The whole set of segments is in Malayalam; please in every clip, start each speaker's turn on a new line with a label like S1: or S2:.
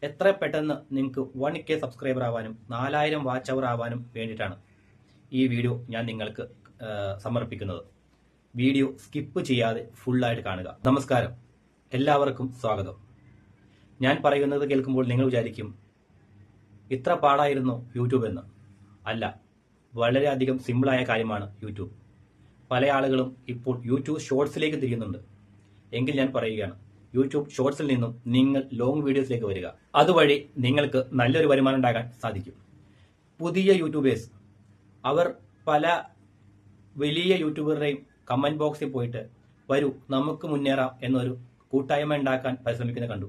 S1: എത്ര പെട്ടെന്ന് നിങ്ങൾക്ക് 1K സബ്സ്ക്രൈബർ ആവാനും 4000 വാച്ച് അവർ ആവാനും വേണ്ടിയിട്ടാണ് ഈ വീഡിയോ ഞാൻ നിങ്ങൾക്ക് സമർപ്പിക്കുന്നത്. വീഡിയോ സ്കിപ്പ് ചെയ്യാതെ ഫുള്ളായിട്ട് കാണുക. നമസ്കാരം, എല്ലാവർക്കും സ്വാഗതം. ഞാൻ പറയുന്നത് കേൾക്കുമ്പോൾ നിങ്ങൾ വിചാരിക്കും ഇത്ര പാടായിരുന്നു യൂട്യൂബ് എന്ന്. അല്ല, വളരെയധികം സിമ്പിളായ കാര്യമാണ് യൂട്യൂബ്. പല ആളുകളും ഇപ്പോൾ യൂട്യൂബ് ഷോർട്സിലേക്ക് തിരിയുന്നുണ്ട്. എങ്കിൽ ഞാൻ പറയുകയാണ്, യൂട്യൂബ് ഷോർട്സിൽ നിന്നും നിങ്ങൾ ലോങ് വീഡിയോസിലേക്ക് വരിക. അതുവഴി നിങ്ങൾക്ക് നല്ലൊരു വരുമാനം ഉണ്ടാക്കാൻ സാധിക്കും. പുതിയ യൂട്യൂബേഴ്സ് അവർ പല വലിയ യൂട്യൂബറുടെയും കമന്റ് ബോക്സിൽ പോയിട്ട് വരൂ നമുക്ക് മുന്നേറാം എന്നൊരു കൂട്ടായ്മ ഉണ്ടാക്കാൻ പരിശ്രമിക്കുന്നത് കണ്ടു.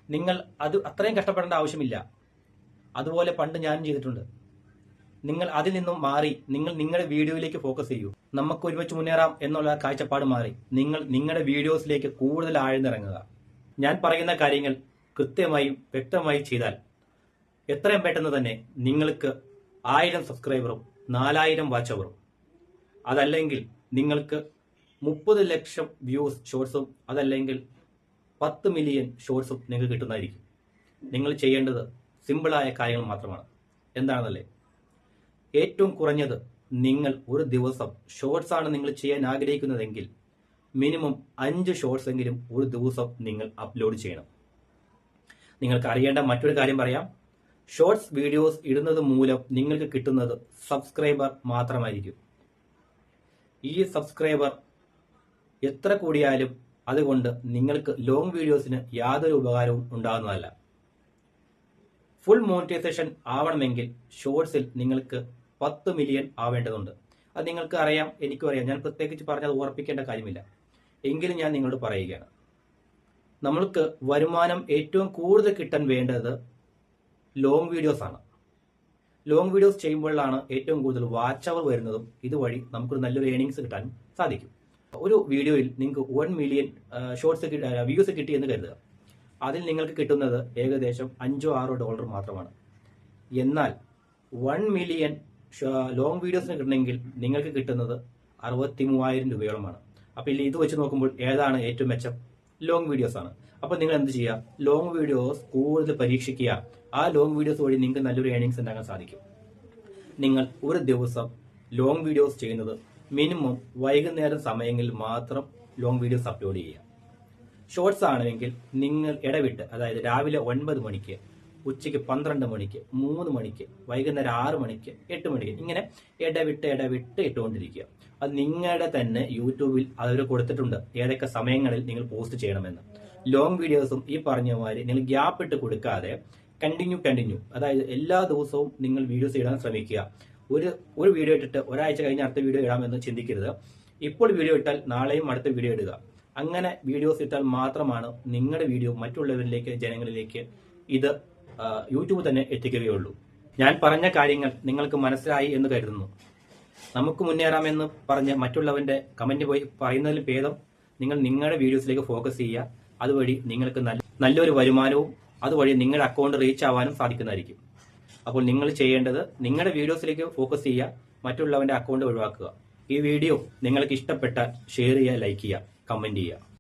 S1: നിങ്ങൾ അത് അത്രയും കഷ്ടപ്പെടേണ്ട ആവശ്യമില്ല. അതുപോലെ പണ്ട് ഞാനും ചെയ്തിട്ടുണ്ട്. നിങ്ങൾ അതിൽ നിന്നും മാറി നിങ്ങൾ നിങ്ങളുടെ വീഡിയോയിലേക്ക് ഫോക്കസ് ചെയ്യൂ. നമുക്ക് ഒരുമിച്ച് മുന്നേറാം എന്നുള്ള കാഴ്ചപ്പാട് മാറി നിങ്ങൾ നിങ്ങളുടെ വീഡിയോസിലേക്ക് കൂടുതൽ ആഴ്ന്നിറങ്ങുക. ഞാൻ പറയുന്ന കാര്യങ്ങൾ കൃത്യമായും വ്യക്തമായി ചെയ്താൽ എത്രയും പെട്ടെന്ന് തന്നെ നിങ്ങൾക്ക് 1000 സബ്സ്ക്രൈബറും 4000 വാച്ച് അവറും, അതല്ലെങ്കിൽ നിങ്ങൾക്ക് 30 ലക്ഷം വ്യൂസ് ഷോർട്സും, അതല്ലെങ്കിൽ 10 മില്യൺ ഷോർട്സും നിങ്ങൾക്ക് കിട്ടുന്നതായിരിക്കും. നിങ്ങൾ ചെയ്യേണ്ടത് സിമ്പിളായ കാര്യങ്ങൾ മാത്രമാണ്. എന്താണെന്നല്ലേ, ഏറ്റവും കുറഞ്ഞത് നിങ്ങൾ ഒരു ദിവസം ഷോർട്സ് ആണ് നിങ്ങൾ ചെയ്യാൻ ആഗ്രഹിക്കുന്നതെങ്കിൽ മിനിമം 5 ഷോർട്സ് എങ്കിലും ഒരു ദിവസം നിങ്ങൾ അപ്ലോഡ് ചെയ്യണം. നിങ്ങൾക്ക് അറിയേണ്ട മറ്റൊരു കാര്യം പറയാം. ഷോർട്സ് വീഡിയോസ് ഇടുന്നത് മൂലം നിങ്ങൾക്ക് കിട്ടുന്നത് സബ്സ്ക്രൈബർ മാത്രമായിരിക്കും. ഈ സബ്സ്ക്രൈബർ എത്ര കൂടിയാലും അതുകൊണ്ട് നിങ്ങൾക്ക് ലോങ് വീഡിയോസിന് യാതൊരു ഉപകാരവും ഉണ്ടാകുന്നതല്ല. ഫുൾ മോണിറ്റൈസേഷൻ ആവണമെങ്കിൽ ഷോർട്സിൽ നിങ്ങൾക്ക് 10 മില്യൺ ആവേണ്ടതുണ്ട്. അത് നിങ്ങൾക്ക് അറിയാം, എനിക്കും അറിയാം. ഞാൻ പ്രത്യേകിച്ച് പറഞ്ഞത് ഓർപ്പിക്കേണ്ട കാര്യമില്ല. എങ്കിലും ഞാൻ നിങ്ങളോട് പറയുകയാണ്, നമ്മൾക്ക് വരുമാനം ഏറ്റവും കൂടുതൽ കിട്ടാൻ വേണ്ടത് ലോങ് വീഡിയോസ് ആണ്. ലോങ് വീഡിയോസ് ചെയ്യുമ്പോഴാണ് ഏറ്റവും കൂടുതൽ വാച്ച് അവർ വരുന്നതും ഇതുവഴി നമുക്കൊരു നല്ലൊരു ഏണിങ്സ് കിട്ടാനും സാധിക്കും. ഒരു വീഡിയോയിൽ നിങ്ങൾക്ക് 1 മില്യൺ ഷോർട്സ് വ്യൂസ് കിട്ടി എന്ന് കരുതുക. അതിൽ നിങ്ങൾക്ക് കിട്ടുന്നത് ഏകദേശം $5-6 മാത്രമാണ്. എന്നാൽ 1 മില്യൺ ലോങ് വീഡിയോസിന് കിട്ടണമെങ്കിൽ നിങ്ങൾക്ക് കിട്ടുന്നത് 63,000 രൂപയോളമാണ്. അപ്പോൾ ഇത് വെച്ച് നോക്കുമ്പോൾ ഏതാണ് ഏറ്റവും മെച്ചം? ലോങ് വീഡിയോസ് ആണ്. അപ്പോൾ നിങ്ങൾ എന്ത് ചെയ്യുക? ലോങ് വീഡിയോസ് കൂടുതൽ പരീക്ഷിക്കുക. ആ ലോങ് വീഡിയോസ് വഴി നിങ്ങൾക്ക് നല്ലൊരു ഏണിങ്സ് ഉണ്ടാക്കാൻ സാധിക്കും. നിങ്ങൾ ഒരു ദിവസം ലോങ് വീഡിയോസ് ചെയ്യുന്നത് മിനിമം വൈകുന്നേരം സമയങ്ങളിൽ മാത്രം ലോങ് വീഡിയോസ് അപ്ലോഡ് ചെയ്യുക. ഷോർട്സ് ആണെങ്കിൽ നിങ്ങൾ ഇടവിട്ട്, അതായത് രാവിലെ 9 മണിക്ക്, ഉച്ചയ്ക്ക് 12 മണിക്ക്, 3 മണിക്ക്, വൈകുന്നേരം 6 മണിക്ക്, 8 മണിക്ക്, ഇങ്ങനെ ഇടവിട്ട് ഇട്ടുകൊണ്ടിരിക്കുക. അത് നിങ്ങളുടെ തന്നെ യൂട്യൂബിൽ അവർ കൊടുത്തിട്ടുണ്ട് ഏതൊക്കെ സമയങ്ങളിൽ നിങ്ങൾ പോസ്റ്റ് ചെയ്യണമെന്ന്. ലോങ് വീഡിയോസും ഈ പറഞ്ഞ മാതിരി നിങ്ങൾ ഗ്യാപ്പ് ഇട്ട് കൊടുക്കാതെ കണ്ടിന്യൂ, അതായത് എല്ലാ ദിവസവും നിങ്ങൾ വീഡിയോസ് ഇടാൻ ശ്രമിക്കുക. ഒരു വീഡിയോ ഇട്ടിട്ട് ഒരാഴ്ച കഴിഞ്ഞ് അടുത്ത വീഡിയോ ഇടാമെന്ന് ചിന്തിക്കരുത്. ഇപ്പോൾ വീഡിയോ ഇട്ടാൽ നാളെയും അടുത്ത വീഡിയോ ഇടുക. അങ്ങനെ വീഡിയോസ് ഇട്ടാൽ മാത്രമാണ് നിങ്ങളുടെ വീഡിയോ മറ്റുള്ളവരിലേക്ക്, ജനങ്ങളിലേക്ക് ഇത് യൂട്യൂബ് തന്നെ എത്തിക്കുകയുള്ളൂ. ഞാൻ പറഞ്ഞ കാര്യങ്ങൾ നിങ്ങൾക്ക് മനസ്സിലായി എന്ന് കരുതുന്നു. നമുക്ക് മുന്നേറാമെന്ന് പറഞ്ഞ് മറ്റുള്ളവന്റെ കമന്റ് പോയി പറയുന്നതിൽ ഭേദം നിങ്ങൾ നിങ്ങളുടെ വീഡിയോസിലേക്ക് ഫോക്കസ് ചെയ്യുക. അതുവഴി നിങ്ങൾക്ക് നല്ലൊരു വരുമാനവും അതുവഴി നിങ്ങളുടെ അക്കൗണ്ട് റീച്ച് ആവാനും സാധിക്കുന്നതായിരിക്കും. അപ്പോൾ നിങ്ങൾ ചെയ്യേണ്ടത് നിങ്ങളുടെ വീഡിയോസിലേക്ക് ഫോക്കസ് ചെയ്യുക, മറ്റുള്ളവന്റെ അക്കൗണ്ട് ഒഴിവാക്കുക. ഈ വീഡിയോ നിങ്ങൾക്ക് ഇഷ്ടപ്പെട്ടാൽ ഷെയർ ചെയ്യുക, ലൈക്ക് ചെയ്യുക, കമന്റ് ചെയ്യുക.